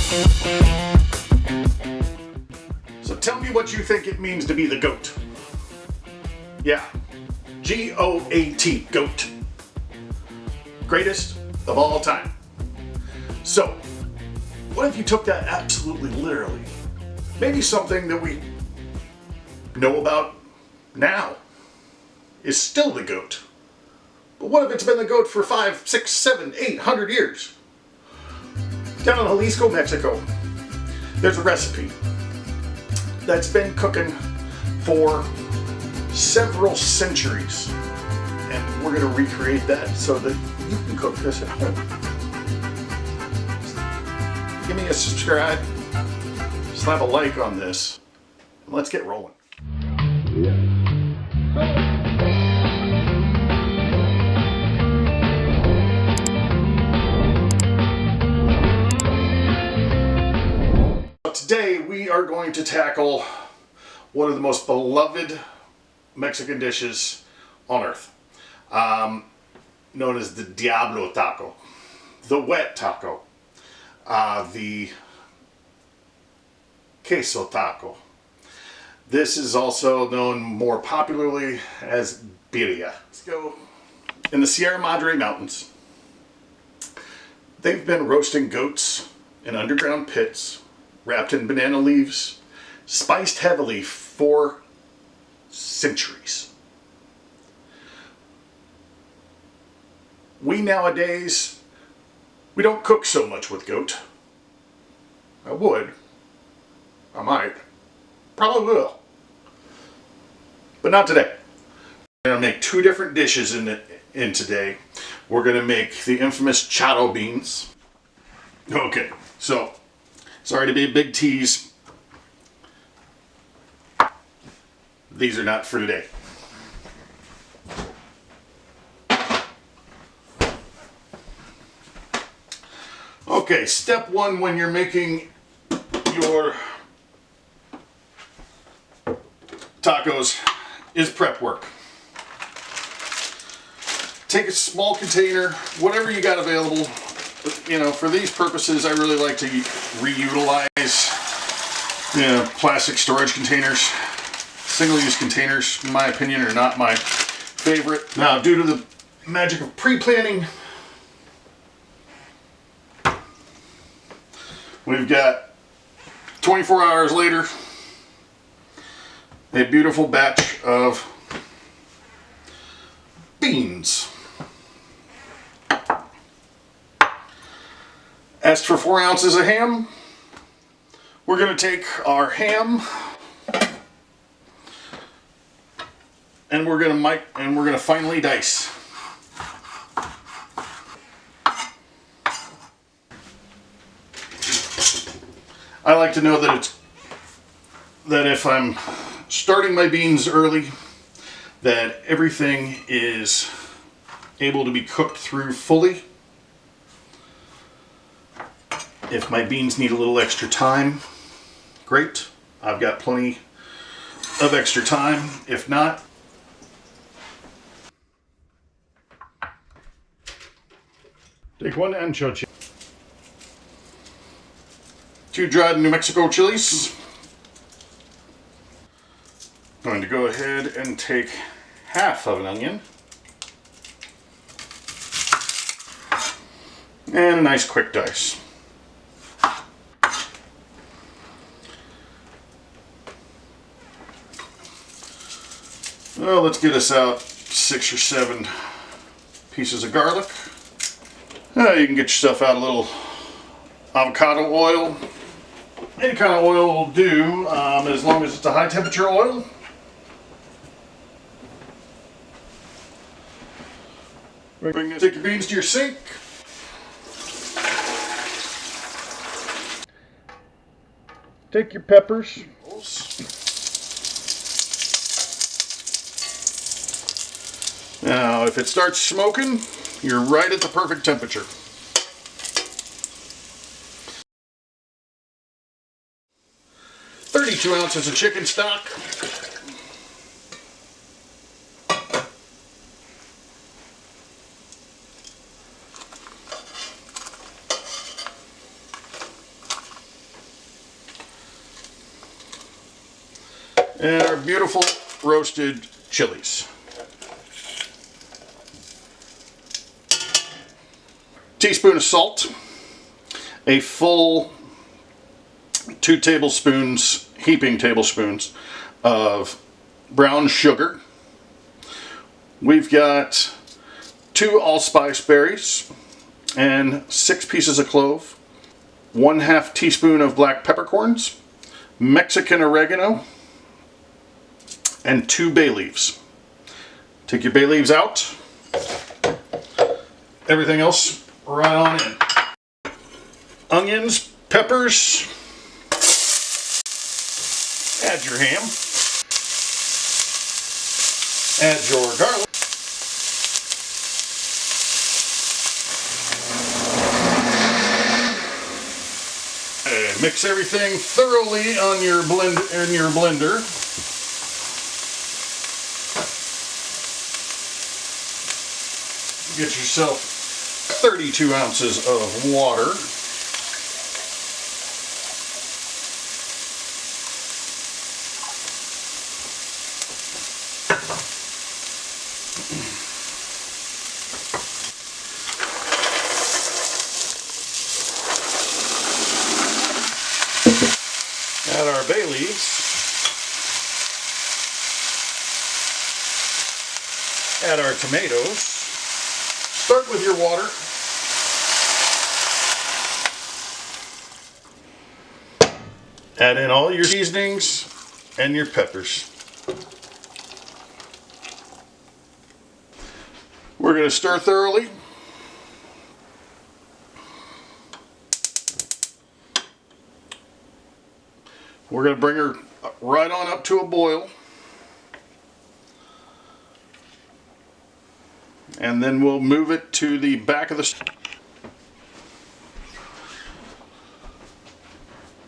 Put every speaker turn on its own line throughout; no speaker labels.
So tell me what you think it means to be the GOAT. Yeah, G-O-A-T, GOAT. Greatest of all time. So, what if you took that absolutely literally? Maybe something that we know about now is still the GOAT. But what if it's been the GOAT for 5, 6, 7, 800 years? Down in Jalisco, Mexico, there's a recipe that's been cooking for several centuries. And we're going to recreate that so that you can cook this at home. Give me a subscribe, slap a like on this, and let's get rolling. Today we are going to tackle one of the most beloved Mexican dishes on earth, known as the Diablo taco, the wet taco, the queso taco. This is also known more popularly as birria. Let's go. In the Sierra Madre Mountains, they've been roasting goats in underground pits, wrapped in banana leaves, spiced heavily for centuries. We nowadays, we don't cook so much with goat. I would. I might. Probably will. But not today. We're going to make two different dishes in today. We're going to make the infamous charro beans. Okay, so, sorry to be a big tease. These are not for today. Okay, step one when you're making your tacos is prep work. Take a small container, whatever you got available. You know, for these purposes, I really like to reutilize, plastic storage containers. Single-use containers, in my opinion, are not my favorite. Now, due to the magic of pre-planning, we've got 24 hours later, a beautiful batch of beans. Asked for 4 ounces of ham. We're going to take our ham and we're going to finely dice. I like to know that if I'm starting my beans early, that everything is able to be cooked through fully. If my beans need a little extra time, great. I've got plenty of extra time. If not, take 1 ancho chili, 2 dried New Mexico chilies. I'm going to go ahead and take half of an onion. And a nice quick dice. Well, let's get us out 6 or 7 pieces of garlic. You can get yourself out a little avocado oil. Any kind of oil will do, as long as it's a high temperature oil. Take your beans to your sink. Take your peppers. Now, if it starts smoking, you're right at the perfect temperature. "32 ounces of chicken stock. And our beautiful roasted chilies. Teaspoon of salt. A full 2 tablespoons, heaping tablespoons of brown sugar. We've got 2 allspice berries and 6 pieces of clove, 1/2 teaspoon of black peppercorns, Mexican oregano, and 2 bay leaves. Take your bay leaves out. Everything else right on in. Onions, peppers. Add your ham. Add your garlic. And mix everything thoroughly on your blender. Get yourself 32 ounces of water. Add our bay leaves. Add our tomatoes. Start with your water. Add in all your seasonings and your peppers. We're going to stir thoroughly. We're going to bring her right on up to a boil. And then we'll move it to the back of the stove.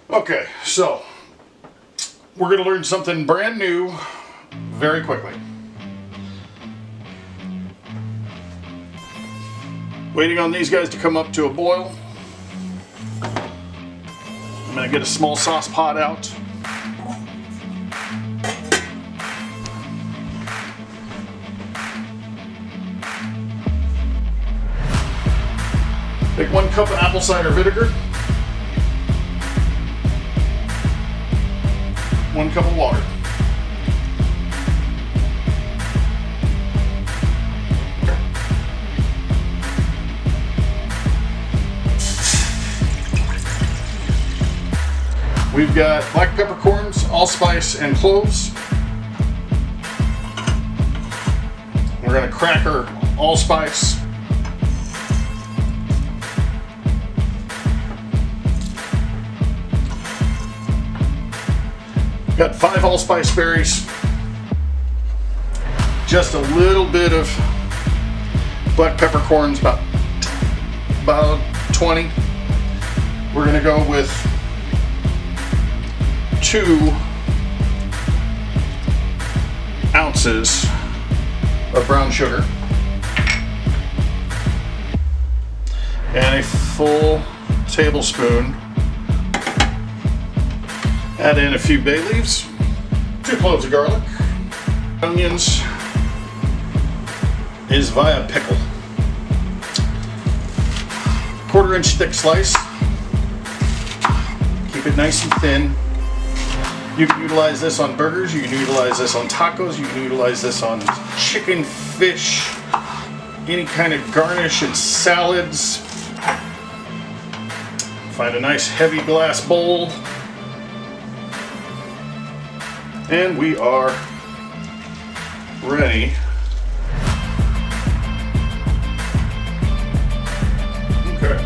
Okay, so we're going to learn something brand new very quickly. Waiting on these guys to come up to a boil. I'm going to get a small sauce pot out. Take 1 cup of apple cider vinegar. 1 cup of water. We've got black peppercorns, allspice, and cloves. We're going to crack our allspice. Got 5 allspice berries. Just a little bit of black peppercorns, about 20. We're going to go with 2 ounces of brown sugar and a full tablespoon. Add in a few bay leaves, 2 cloves of garlic. Onions is via pickle. 1/4 inch thick slice. Keep it nice and thin. You can utilize this on burgers, you can utilize this on tacos, you can utilize this on chicken, fish, any kind of garnish and salads. Find a nice heavy glass bowl. And we are ready. Okay.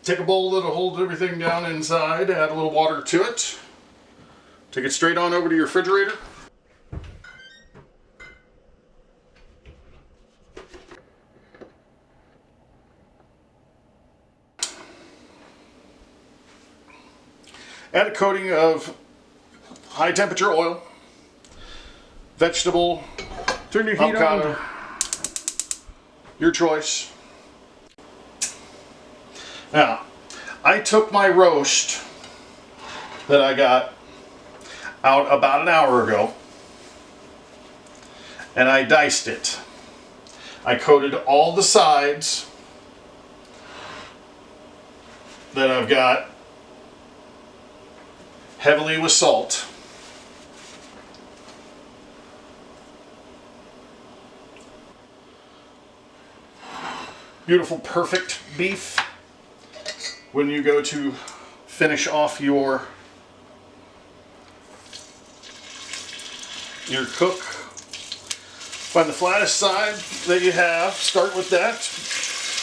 Take a bowl that'll hold everything down inside, add a little water to it. Take it straight on over to your refrigerator. Add a coating of high temperature oil, vegetable,
Turn your heat
avocado,
on.
your choice. Now, I took my roast that I got out about an hour ago and I diced it. I coated all the sides that I've got heavily with salt. Beautiful, perfect beef. When you go to finish off your cook, find the flattest side that you have, start with that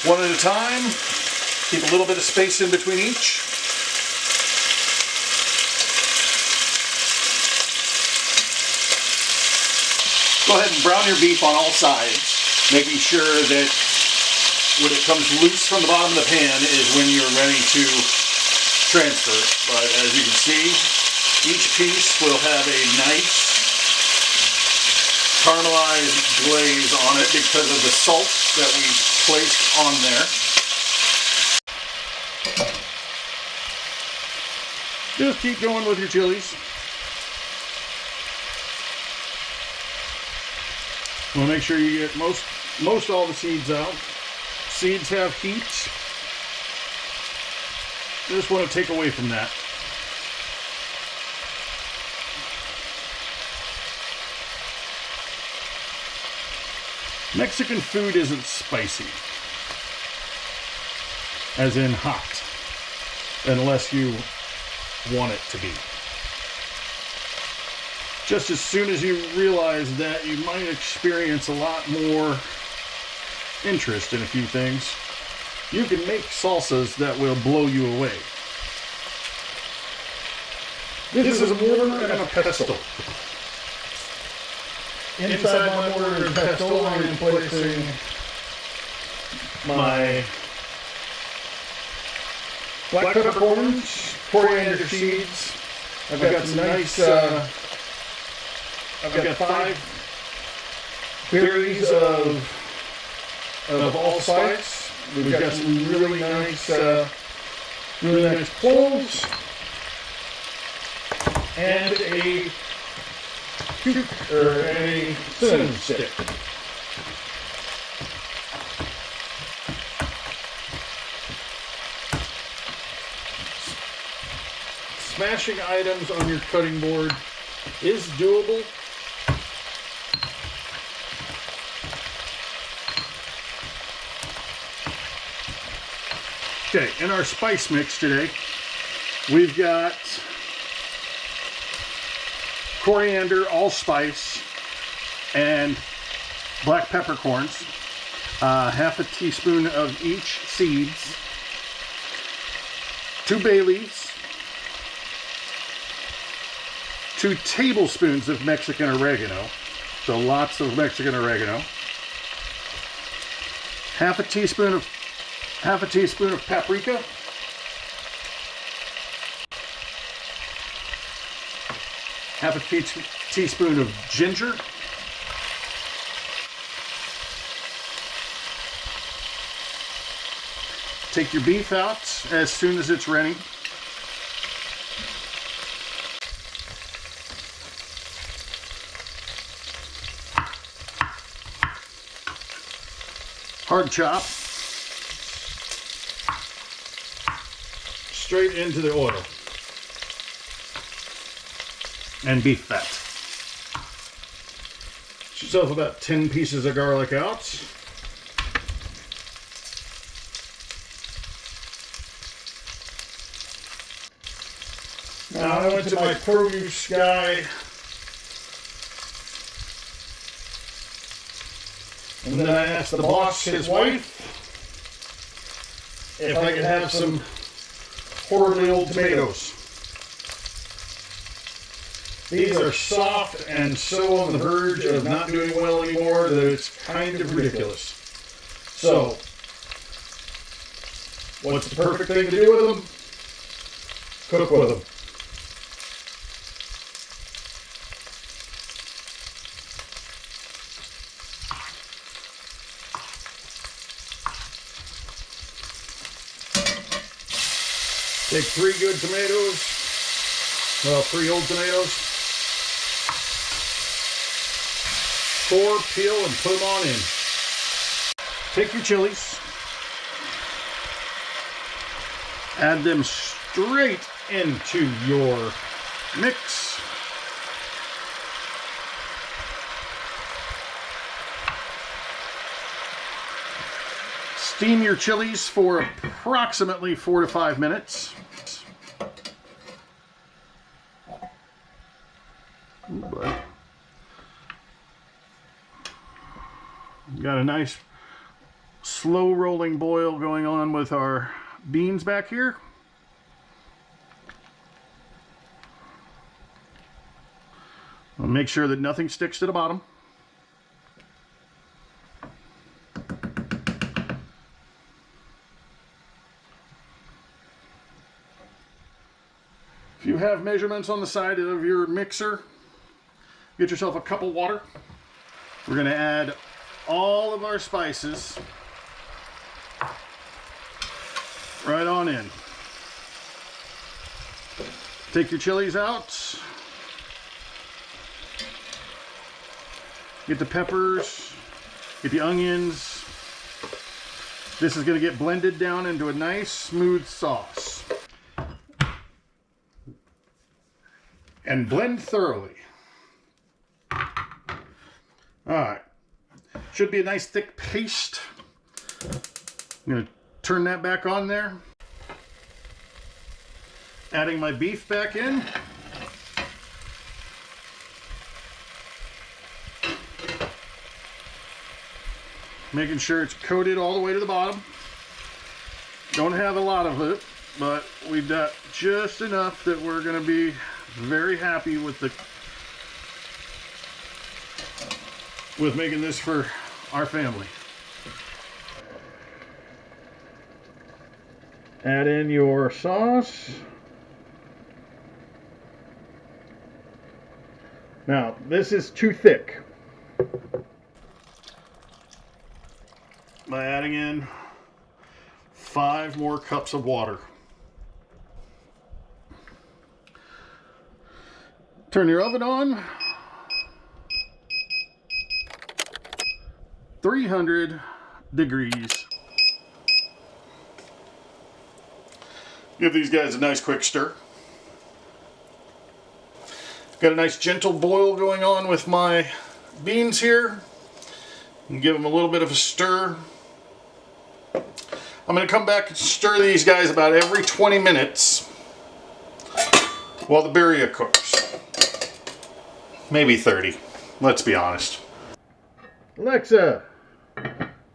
one at a time. Keep a little bit of space in between each. Go ahead and brown your beef on all sides, making sure that when it comes loose from the bottom of the pan is when you're ready to transfer. But as you can see, each piece will have a nice caramelized glaze on it because of the salt that we placed on there. Just keep going with your chilies. We'll make sure you get most all the seeds out. Seeds have heat. You just want to take away from that. Mexican food isn't spicy, as in hot, unless you want it to be. Just as soon as you realize that, you might experience a lot more interest in a few things. You can make salsas that will blow you away. This is a mortar and a pestle. Inside my mortar and pestle, I'm placing my black peppercorns, coriander seeds. I've got some nice, I've got 5 berries of allspice. We've got some really nice cloves and a cinnamon stick. Smashing items on your cutting board is doable. Okay, in our spice mix today, we've got coriander, allspice, and black peppercorns, half a teaspoon of each seeds, 2 bay leaves, 2 tablespoons of Mexican oregano, so lots of Mexican oregano, half a teaspoon of paprika, half a teaspoon of ginger, take your beef out as soon as it's ready. Hard chop straight into the oil and beef fat. Get yourself about 10 pieces of garlic out. Now I went to my produce guy and then I asked the boss, his wife, if I could have some horribly old tomatoes. These are soft and so on the verge of not doing well anymore that it's kind of ridiculous. So, what's the perfect thing to do with them? Cook with them. Take 3 good tomatoes, well, 3 old tomatoes, core, peel, and put them on in. Take your chilies, add them straight into your mix. Steam your chilies for approximately 4 to 5 minutes. Got a nice slow rolling boil going on with our beans back here. I'll make sure that nothing sticks to the bottom. If you have measurements on the side of your mixer, get yourself a cup of water. We're going to add all of our spices right on in. Take your chilies out. Get the peppers, get the onions. This is going to get blended down into a nice smooth sauce. And blend thoroughly. Alright. Should be a nice thick paste. I'm going to turn that back on there. Adding my beef back in. Making sure it's coated all the way to the bottom. Don't have a lot of it, but we've got just enough that we're going to be very happy with making this for our family. Add in your sauce. Now, this is too thick. By adding in 5 more cups of water. Turn your oven on. 300 degrees. Give these guys a nice quick stir. Got a nice gentle boil going on with my beans here. And give them a little bit of a stir. I'm going to come back and stir these guys about every 20 minutes while the birria cooks. Maybe 30. Let's be honest. Alexa,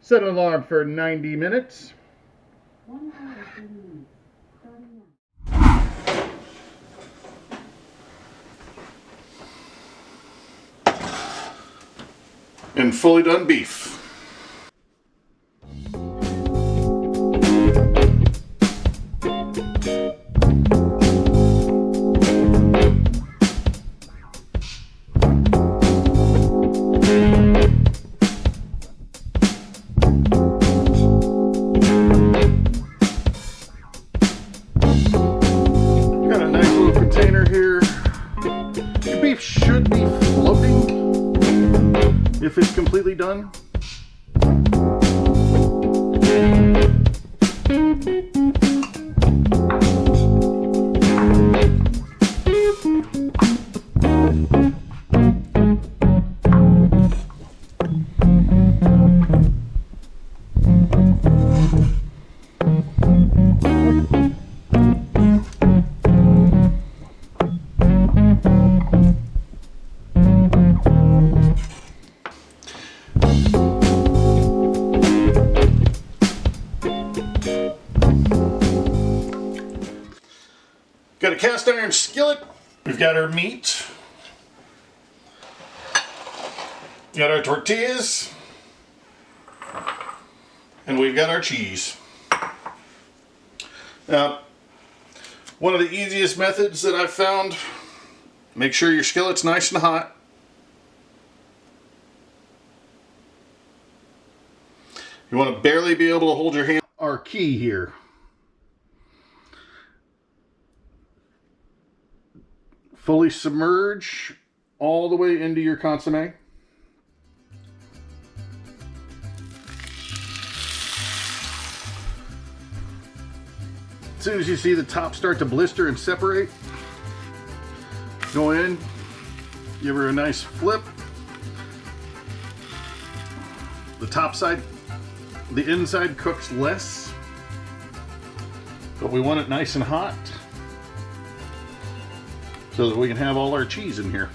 set an alarm for 90 minutes.
1 hour, 30 minutes. Starting now.
And fully done beef. Got a nice little container here. Your beef should be floating if it's completely done. Got a cast iron skillet. We've got our meat. Got our tortillas. And we've got our cheese. Now, one of the easiest methods that I've found, make sure your skillet's nice and hot. You want to barely be able to hold your hand. Our key here. Fully submerge all the way into your consommé. As soon as you see the top start to blister and separate, go in, give her a nice flip. The top side, the inside cooks less, but we want it nice and hot so that we can have all our cheese in here.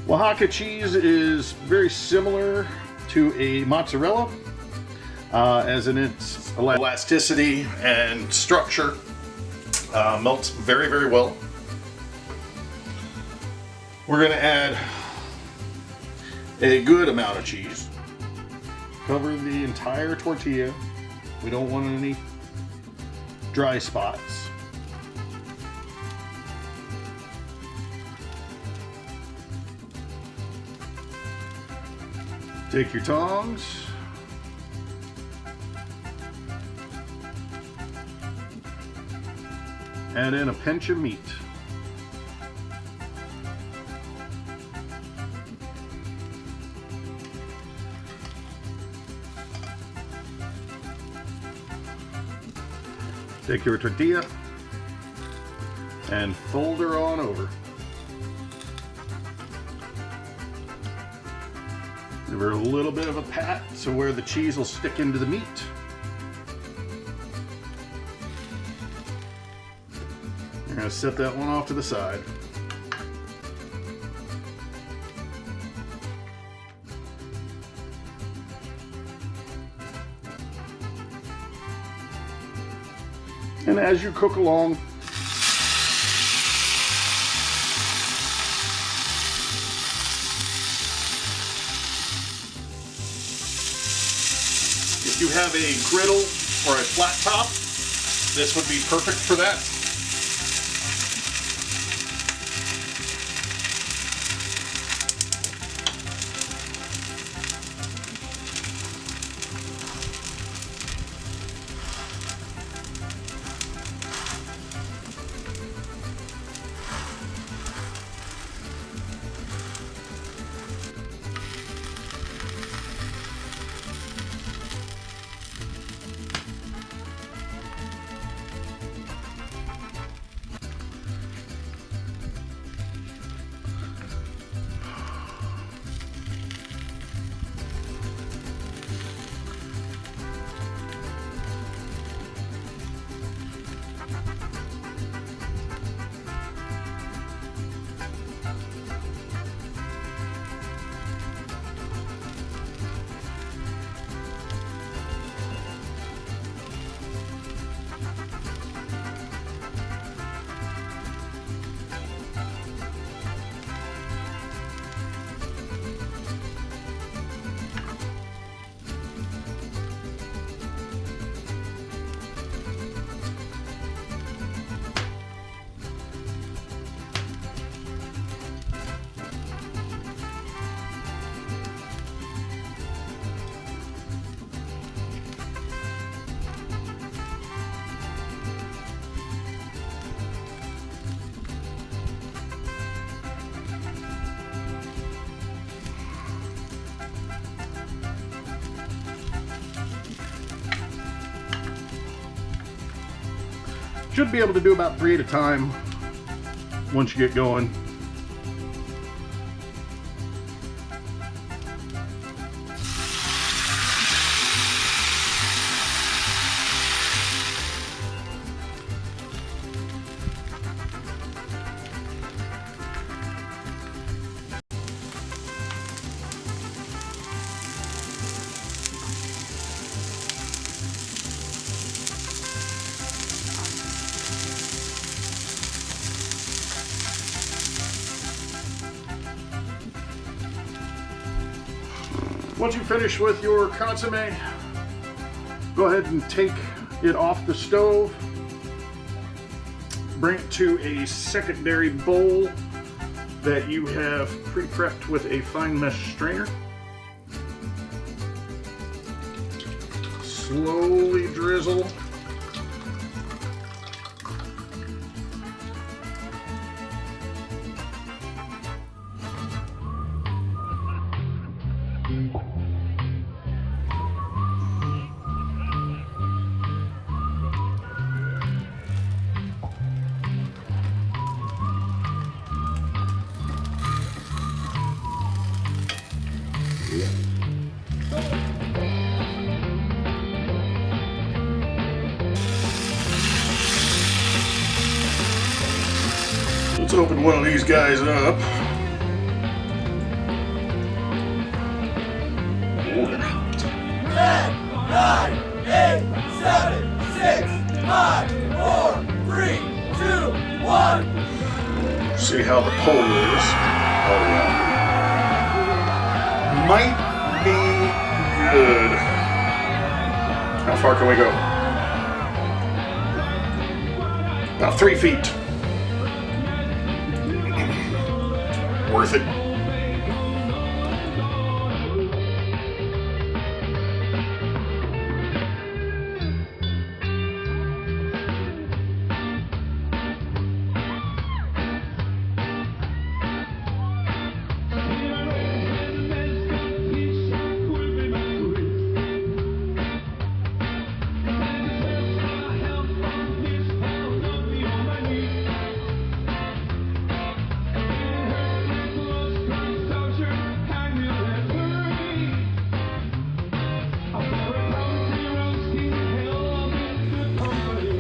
Oaxaca cheese is very similar to a mozzarella, as in its elasticity and structure. Melts very, very well. We're going to add a good amount of cheese. Cover the entire tortilla. We don't want any dry spots. Take your tongs. Add in a pinch of meat. Take your tortilla and fold her on over. Give her a little bit of a pat so where the cheese will stick into the meat. You're going to set that one off to the side. And as you cook along, if you have a griddle or a flat top, this would be perfect for that. Should be able to do about 3 at a time once you get going. Once you finish with your consommé, go ahead and take it off the stove. Bring it to a secondary bowl that you have pre-prepped with a fine mesh strainer. Slowly drizzle Let's open one of these guys up. Order.
10, 9, 8, 7, 6, 5, 4, 3, 2, 1.
See how the pole is. Oh yeah. Might be good. How far can we go? About 3 feet. Worth it.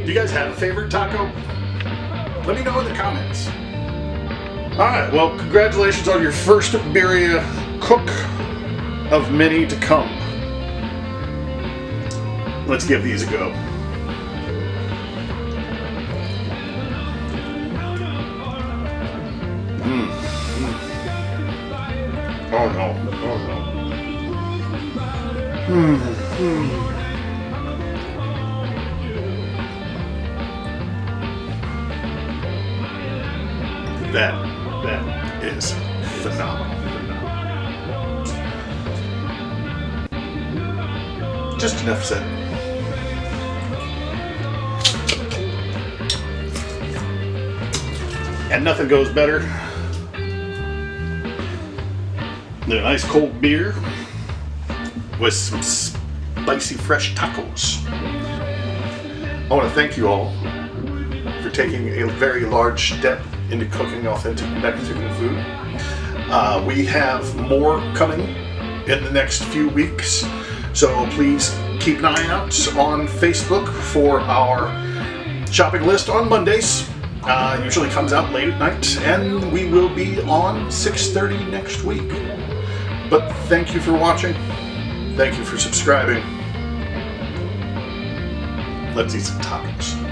Do you guys have a favorite taco? Let me know in the comments. Alright, well, congratulations on your first birria cook of many to come. Let's give these a go. Oh no, oh no. That is phenomenal. Just enough said. And nothing goes better than a nice cold beer with some spicy fresh tacos. I want to thank you all for taking a very large step into cooking authentic Mexican food. We have more coming in the next few weeks, so please keep an eye out on Facebook for our shopping list on Mondays. Usually comes out late at night, and we will be on 6:30 next week. But thank you for watching. Thank you for subscribing. Let's eat some tacos.